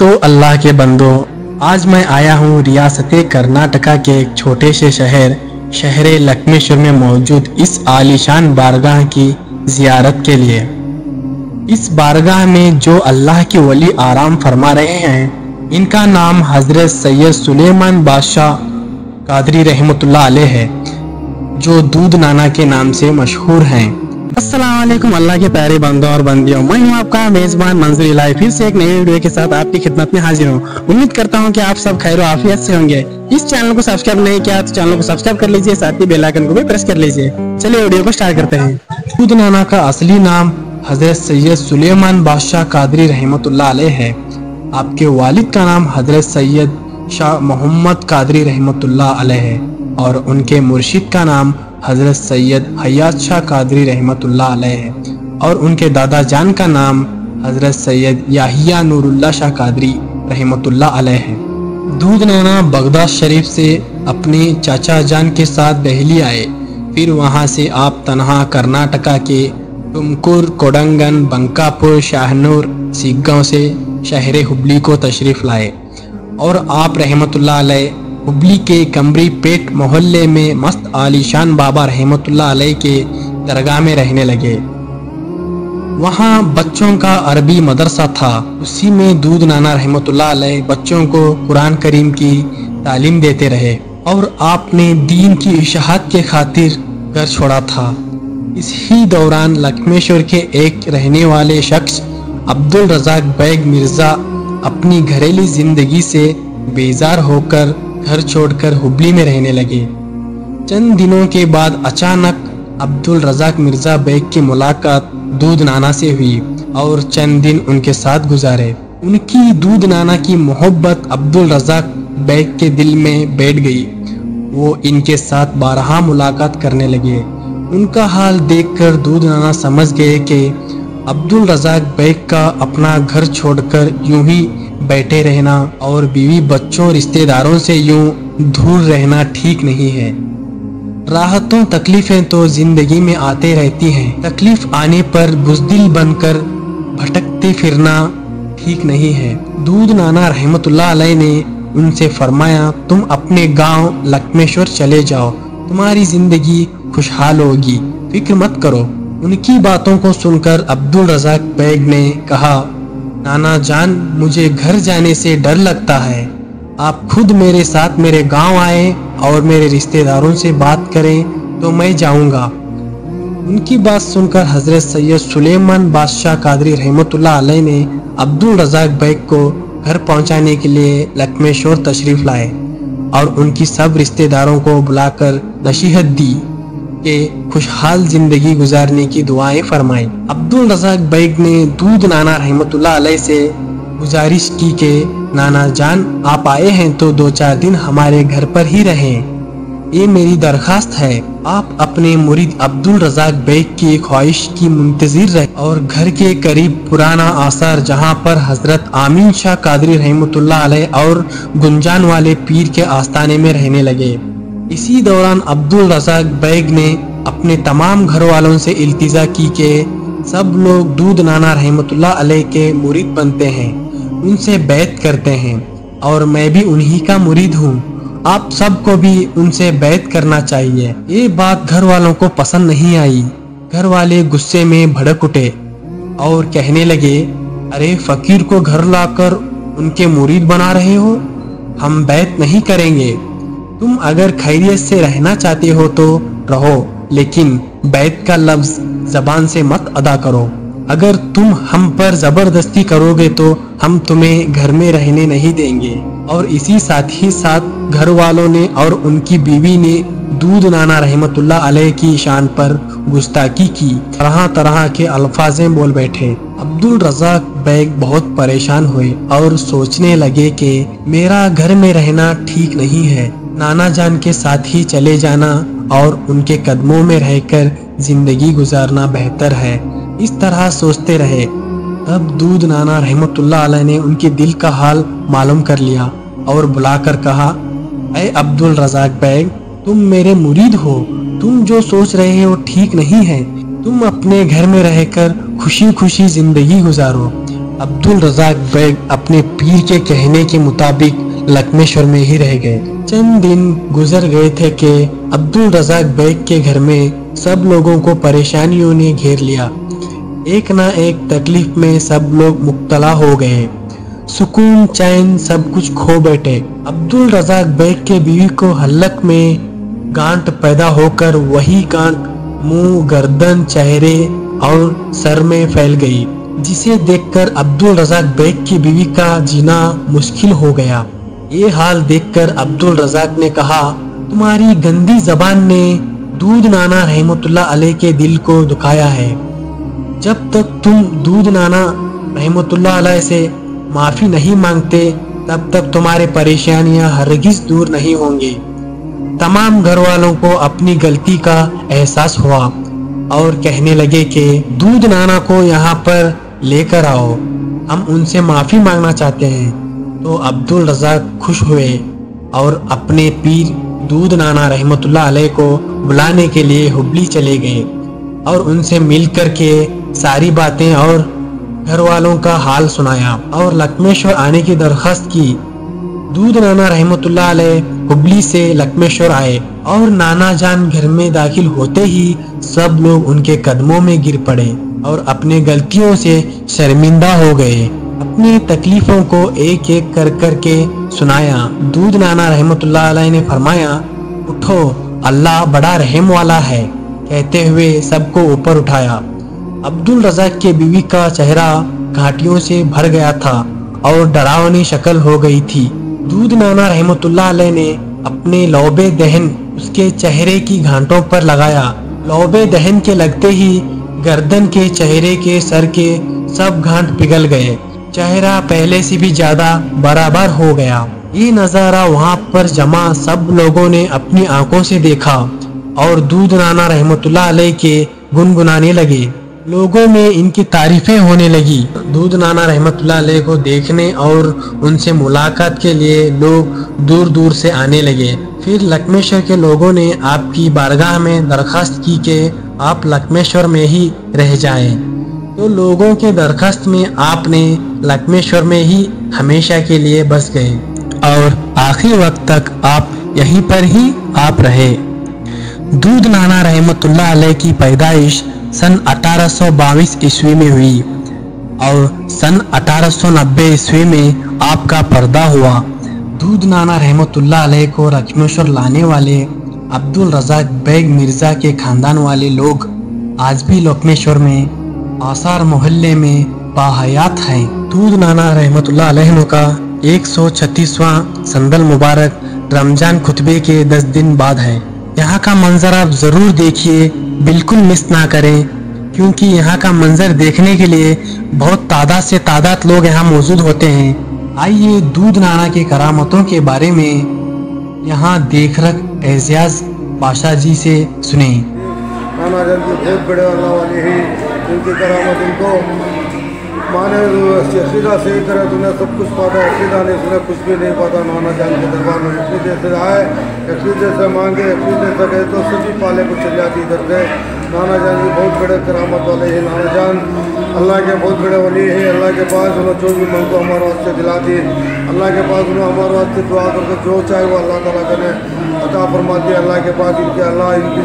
तो अल्लाह के बंदो, आज मैं आया हूँ रियासत कर्नाटका के एक छोटे से शहर लक्ष्मेश्वर में मौजूद इस आलीशान बारगाह की जियारत के लिए। इस बारगाह में जो अल्लाह के वली आराम फरमा रहे हैं, इनका नाम हजरत सैयद सुलेमान बादशाह कादरी रहमतुल्लाह अलैह है, जो दूध नाना के नाम से मशहूर हैं। अस्सलाम वालेकुम अल्लाह के प्यारे बंदों और बंदियों, मैं हूं आपका मेजबान मंजूर इलाही, फिर से एक नई वीडियो के साथ आपकी खिदमत में हाजिर हूं। उम्मीद करता हूं कि आप सब खैर और आफियत से होंगे। इस चैनल को सब्सक्राइब नहीं किया तो चैनल को सब्सक्राइब कर लीजिए, साथ ही बेल आइकन को भी प्रेस कर लीजिए। चलिए वीडियो को स्टार्ट करते हैं। दूध नाना का असली नाम हजरत सैयद सुलेमान बादशाह कादरी रहमतुल्लाह अलैह है। आपके वालिद का नाम हजरत सैयद शाह मोहम्मद कादरी रहमतुल्लाह अलैह है और उनके मुर्शिद का नाम हजरत सैयद हयात शाह कादरी रहमतुल्लाह अलैह है और उनके दादा जान का नाम हजरत सैयद याहिया नूरुल्लाह शाह कादरी रहमतुल्लाह अलैह है। दूध नाना बगदाद शरीफ से अपने चाचा जान के साथ दिल्ली आए, फिर वहां से आप तनहा कर्नाटका के तुमकुर, कोडंगन, बंकापुर, शाहनूर, सीगांव से शहर हुबली को तशरीफ लाए और आप रहमतुल्लाह अलैह हुबली के कमरी पेट मोहल्ले में मस्त आलीशान बाबा रहमतुल्लाह अलैह के दरगाह में रहने लगे। वहाँ बच्चों का अरबी मदरसा था, उसी में दूध नाना रहमतुल्लाह अलैह बच्चों को कुरान करीम की तालीम देते रहे और आपने दीन की इशाअत के खातिर घर छोड़ा था। इसी दौरान लक्ष्मेश्वर के एक रहने वाले शख्स अब्दुल रज़ाक बैग मिर्ज़ा अपनी घरेलू जिंदगी से बेजार होकर घर छोड़कर हुबली में रहने लगे। चंद दिनों के बाद अचानक अब्दुल रज़ाक मिर्ज़ा बैग की मुलाकात दूध नाना से हुई और चंद दिन उनके साथ गुजारे। उनकी दूध नाना की मोहब्बत अब्दुल रज़ाक बैग के दिल में बैठ गई। वो इनके साथ बारहा मुलाकात करने लगे। उनका हाल देखकर दूध नाना समझ गए कि अब्दुल रज़ाक बैग का अपना घर छोड़कर यूं ही बैठे रहना और बीवी बच्चों रिश्तेदारों से यूं दूर रहना ठीक नहीं है। राहतों तकलीफें तो जिंदगी में आते रहती हैं, तकलीफ आने पर बुज़दिल बनकर भटकते फिरना ठीक नहीं है। दूध नाना रहमतुल्लाह अलैह ने उनसे फरमाया, तुम अपने गांव लक्ष्मेश्वर चले जाओ, तुम्हारी जिंदगी खुशहाल होगी, फिक्र मत करो। उनकी बातों को सुनकर अब्दुल रज़ाक बैग ने कहा, नाना जान, मुझे घर जाने से डर लगता है, आप खुद मेरे साथ मेरे गांव आए और मेरे रिश्तेदारों से बात करें तो मैं जाऊंगा। उनकी बात सुनकर हजरत सैयद सुलेमान बादशाह कादरी रहमतुल्लाह अलैह ने अब्दुल रज़ाक बैग को घर पहुंचाने के लिए लक्ष्मेश्वर तशरीफ लाए और उनकी सब रिश्तेदारों को बुलाकर नसीहत दी के खुशहाल जिंदगी गुजारने की दुआएं फरमाई। अब्दुल रज़ाक बैग ने दूध नाना रहमतुल्लाह अलैह से गुजारिश की कि नाना जान, आप आए हैं तो 2-4 दिन हमारे घर पर ही रहें, ये मेरी दरखास्त है। आप अपने मुरीद अब्दुल रज़ाक बैग की ख्वाहिश की मुंतजिर रहे और घर के करीब पुराना आसार जहां पर हजरत आमीन शाह कादरी रहमतुल्लाह अलैह और गुंजान वाले पीर के आस्थाने में रहने लगे। इसी दौरान अब्दुल रज़ाक बैग ने अपने तमाम घर वालों से इल्तिजा की कि सब लोग दूध नाना रहमतुल्लाह अलैह के मुरीद बनते हैं, उनसे बैत करते हैं और मैं भी उन्हीं का मुरीद हूँ। आप सबको भी उनसे बैत करना चाहिए। ये बात घर वालों को पसंद नहीं आई। घर वाले गुस्से में भड़क उठे और कहने लगे, अरे फकीर को घर लाकर उनके मुरीद बना रहे हो, हम बैत नहीं करेंगे। तुम अगर खैरियत से रहना चाहते हो तो रहो, लेकिन बैत का लफ्ज जबान से मत अदा करो। अगर तुम हम पर जबरदस्ती करोगे तो हम तुम्हें घर में रहने नहीं देंगे। और इसी साथ ही साथ घर वालों ने और उनकी बीवी ने दूध नाना रहमतुल्लाह अलैह की शान पर गुस्ताखी की, तरह तरह के अल्फाजें बोल बैठे। अब्दुल रज़ाक बैग बहुत परेशान हुए और सोचने लगे कि मेरा घर में रहना ठीक नहीं है, नाना जान के साथ ही चले जाना और उनके कदमों में रहकर जिंदगी गुजारना बेहतर है। इस तरह सोचते रहे। तब दूध नाना रहमतुल्लाह अलैह ने उनके दिल का हाल मालूम कर लिया और बुलाकर कहा, ऐ अब्दुल रज़ाक बैग, तुम मेरे मुरीद हो, तुम जो सोच रहे हो ठीक नहीं है। तुम अपने घर में रहकर खुशी खुशी जिंदगी गुजारो। अब्दुल-रज़ाक बेग अपने पीर के कहने के मुताबिक लक्ष्मेश्वर में ही रह गए। चंद दिन गुजर गए थे कि अब्दुल-रज़ाक बेग के घर में सब लोगों को परेशानियों ने घेर लिया। एक ना एक तकलीफ में सब लोग मुब्तला हो गए। सुकून चैन सब कुछ खो बैठे। अब्दुल-रज़ाक बेग के बीवी को हलक में गांठ पैदा होकर वही गांठ मुंह, गर्दन, चेहरे और सर में फैल गई, जिसे देखकर अब्दुल-रज़ाक बेग की बीवी का जीना मुश्किल हो गया। ये हाल देखकर अब्दुल-रज़ाक ने कहा, तुम्हारी गंदी जबान ने दूध नाना रहमतुल्लाह अलैह के दिल को दुखाया है। जब तक तुम दूध नाना रहमतुल्लाह अलैह से माफी नहीं मांगते तब तक तुम्हारी परेशानियां हरगिज दूर नहीं होंगी। तमाम घर वालों को अपनी गलती का एहसास हुआ और कहने लगे कि दूध नाना को यहाँ पर लेकर आओ, हम उनसे माफी मांगना चाहते हैं। तो अब्दुल-रज़ाक खुश हुए और अपने पीर दूध नाना रहमतुल्लाह अलैह को बुलाने के लिए हुबली चले गए और उनसे मिलकर के सारी बातें और घर वालों का हाल सुनाया और लक्ष्मेश्वर आने की दरख्वास्त की। दूध नाना रहमतुल्लाह अलैह हुबली से लक्ष्मेश्वर आए और नाना जान घर में दाखिल होते ही सब लोग उनके कदमों में गिर पड़े और अपने गलतियों से शर्मिंदा हो गए। अपनी तकलीफों को एक एक कर कर के सुनाया। दूध नाना रहमतुल्लाह अलैह ने फरमाया, उठो, अल्लाह बड़ा रहम वाला है, कहते हुए सबको ऊपर उठाया। अब्दुल-रज़ाक के बीवी का चेहरा घाटियों से भर गया था और डरावनी शक्ल हो गई थी। दूध नाना रहमतुल्लाह अलैह ने अपने लौबे दहन उसके चेहरे की घाटों पर लगाया। लौबे दहन के लगते ही गर्दन के, चेहरे के, सर के सब घाट पिघल गए। चेहरा पहले से भी ज्यादा बराबर हो गया। ये नज़ारा वहाँ पर जमा सब लोगों ने अपनी आंखों से देखा और दूध नाना रहमतुल्लाह अलैह के गुनगुनाने लगे। लोगों में इनकी तारीफें होने लगी। दूध नाना रहमतुल्लाह अलैह को देखने और उनसे मुलाकात के लिए लोग दूर दूर से आने लगे। फिर लक्ष्मेश्वर के लोगों ने आपकी बारगाह में दरखास्त की कि आप लक्ष्मेश्वर में ही रह जाएं। तो लोगों के दरखास्त में आपने लक्ष्मेश्वर में ही हमेशा के लिए बस गए और आखिरी वक्त तक आप यहीं पर ही आप रहे। दूध नाना रहमतुल्लाह अलैह की पैदाइश सन 1822 ईस्वी में हुई और सन 1890 ईस्वी में आपका पर्दा हुआ। दूध नाना रहमतुल्लाह अलैह को लक्ष्मेश्वर लाने वाले अब्दुल-रज़ाक बेग मिर्जा के खानदान वाले लोग आज भी लक्ष्मेश्वर में आसार मोहल्ले में बाहयात हैं। दूध नाना रहमतुल्लाह अलैह का 136वां संदल मुबारक रमजान खुतबे के 10 दिन बाद है। यहाँ का मंजर आप जरूर देखिए, बिल्कुल मिस ना करें, क्योंकि यहाँ का मंजर देखने के लिए बहुत तादाद लोग यहाँ मौजूद होते हैं। आइए दूध नाना के करामतों के बारे में यहाँ देख रख एजाज बादशाह जी से सुने। नाना जान के बहुत बड़े अल्लाह वाले हैं, जिनकी करामत उनको माने अकीदा से तरह तूने सब कुछ पाता, अकीदा ने सुना कुछ भी नहीं पाता। नाना जान के दरबार में अकीदे से आए, अकीदे से मांगे, अकीदे से गए तो सभी पाले को चल जाती इधर से। नाना जान भी बहुत बड़े करामत वाले हैं। नाना जान अल्लाह के बहुत बड़े वली हैं। अल्लाह के पास उन्होंने जो भी मांगो हमारे वास्ते दिलाती। अल्लाह के पास उन्होंने हमारे वास्ते दुआ करके जो चाहे वो अल्लाह ताला करे अता फरमाती है। अल्लाह के पास इनके अल्लाह इनकी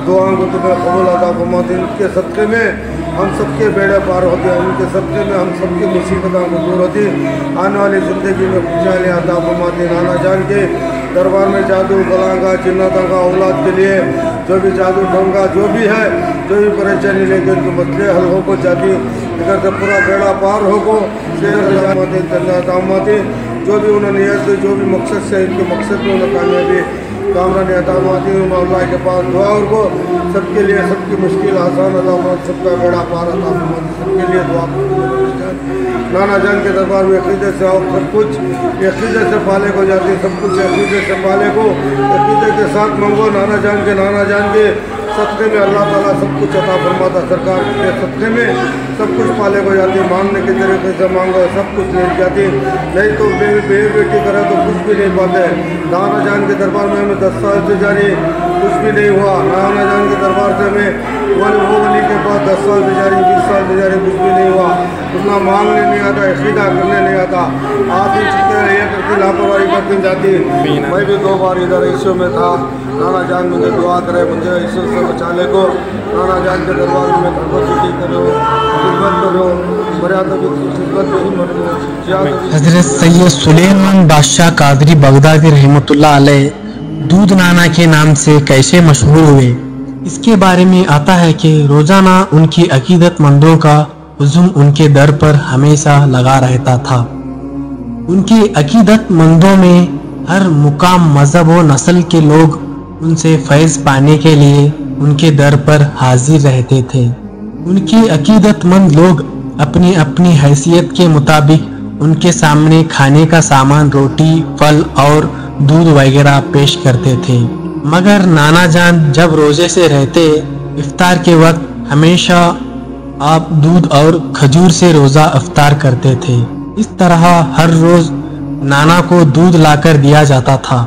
दुआओं को तुम्हें कबूल अता फरमाती। इनके सदक़े में हम सबके बेड़े पार होते हैं, उनके सदक़े में हम सबकी मुसीबतों को दूर होती, आने वाली ज़िंदगी में खुशहाली अता फरमाती। नाना जान के दरबार में जादू गलांगा जिन्नतों का औलाद के लिए जो भी जादू ढोंगा जो भी है, जो भी परेशानी लेके उनके मसले हल हो को जाती, इधर से पूरा बेड़ा पार हो को तामती। जो भी उन्होंने नियत जो भी मकसद से इनके मकसद में उन्हें कामयाबी कामरान अतामाती अल्लाह के पास दुआ को सबके लिए सबकी मुश्किल आसान अता सबका बेड़ा पार अता सबके लिए दुआ। नाना जान के दरबार में अकीदे से आओ, सब कुछ अकीदे से पाले को जाती, सब कुछ अकीदे से पाले को अकीदे के साथ मंगो। नाना जान के सदक़े में अल्लाह ताला सब कुछ अता फरमाता। सरकार के सदक़े में सब कुछ पाले को जाती, मांगने के तरीके से मांगो सब कुछ मिल जाती, नहीं तो बेटी करे तो कुछ भी नहीं पाते। नाना जान के दरबार में हमें 10 साल से जारी कुछ भी नहीं हुआ। नाना जान के दरबार से हमें वो वली के पास 10 साल से जारी 20 साल से जारी कुछ भी नहीं हुआ। उतना मांगने नहीं आता, इक़ीदा करने नहीं आता। आप ही चिंता ये करती लापरवाही करती जाती। मैं भी 2 बार इधर इश्यू में था। नाना जान मुझे दुआ करे, मुझे इश्यू से बचाने को। नाना जान के दरबार में खिदमत करो, खिदमत करो, मर्यादा की खिदमत में ही मरो। हज़रत सैयद सुलेमान बादशाह कादरी बगदादी रहमतुल्लाह अलैह दूध नाना के नाम से कैसे मशहूर हुए, इसके बारे में आता है कि रोज़ाना उनकी अकीदतमंदों का हुजूम उनके दर पर हमेशा लगा रहता था। उनकी अकीदतमंदों में हर मुकाम, मज़हब व नस्ल के लोग उनसे फैज़ पाने के लिए उनके दर पर हाजिर रहते थे। उनके अकीदतमंद लोग अपनी अपनी हैसियत के मुताबिक उनके सामने खाने का सामान, रोटी, फल और दूध वगैरह पेश करते थे। मगर नाना जान जब रोज़े से रहते, इफ्तार के वक्त हमेशा आप दूध और खजूर से रोज़ा इफ्तार करते थे। इस तरह हर रोज़ नाना को दूध लाकर दिया जाता था।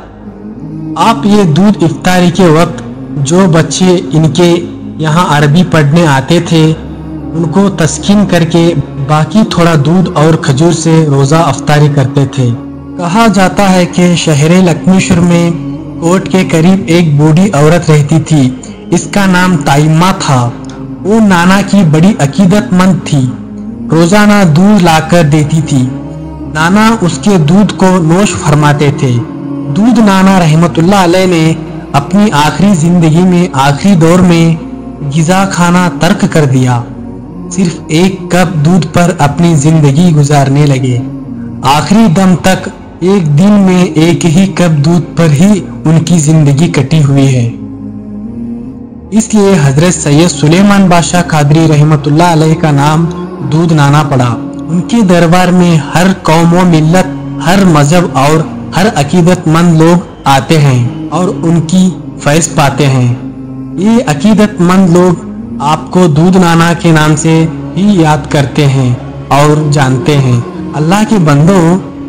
आप ये दूध इफ्तारी के वक्त जो बच्चे इनके यहाँ अरबी पढ़ने आते थे उनको तस्कीन करके बाकी थोड़ा दूध और खजूर से रोज़ा इफ्तारी करते थे। कहा जाता है कि शहर लक्ष्मीश्वर में कोट के करीब एक बूढ़ी औरत रहती थी। इसका नाम ताइम्मा था। वो नाना की बड़ी अकीदतमंद थी। रोज़ाना दूध लाकर देती थी। नाना उसके दूध को नोश फरमाते थे। दूध नाना रहमतुल्लाह अलैह ने अपनी आखिरी ज़िंदगी में आखिरी दौर में गिज़ा खाना तर्क कर दिया। सिर्फ 1 कप दूध पर अपनी ज़िंदगी गुजारने लगे। आखिरी दम तक एक दिन में 1 ही कप दूध पर ही उनकी ज़िंदगी कटी हुई है। इसलिए हज़रत सैयद सुलेमान बादशाह कादरी रहमतुल्लाह अलैह का नाम दूध नाना पड़ा। उनके दरबार में हर कौम व मिल्लत, हर मजहब और हर अकीदतमंद लोग आते हैं और उनकी फैज़ पाते हैं। ये अकीदतमंद लोग आपको दूध नाना के नाम से ही याद करते हैं और जानते हैं। अल्लाह के बंदों,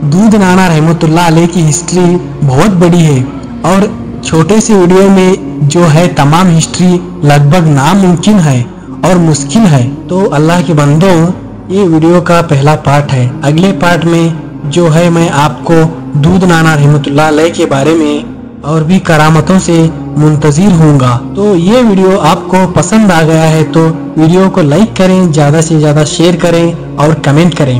दूध नाना रहमतुल्लाह अलैह की हिस्ट्री बहुत बड़ी है और छोटे से वीडियो में जो है तमाम हिस्ट्री लगभग नामुमकिन है और मुश्किल है। तो अल्लाह के बंदों, ये वीडियो का पहला पार्ट है। अगले पार्ट में जो है मैं आपको दूध नाना रहमतुल्लाह अलैह के बारे में और भी करामतों से मुंतज़िर हूँगा। तो ये वीडियो आपको पसंद आ गया है तो वीडियो को लाइक करें, ज़्यादा से ज़्यादा शेयर करें और कमेंट करें।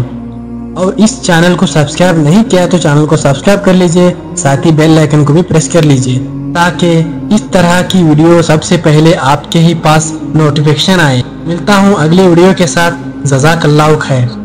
और इस चैनल को सब्सक्राइब नहीं किया तो चैनल को सब्सक्राइब कर लीजिए, साथ ही बेल आइकन को भी प्रेस कर लीजिए ताकि इस तरह की वीडियो सबसे पहले आपके ही पास नोटिफिकेशन आए। मिलता हूँ अगले वीडियो के साथ। जज़ाकल्लाहु खैर।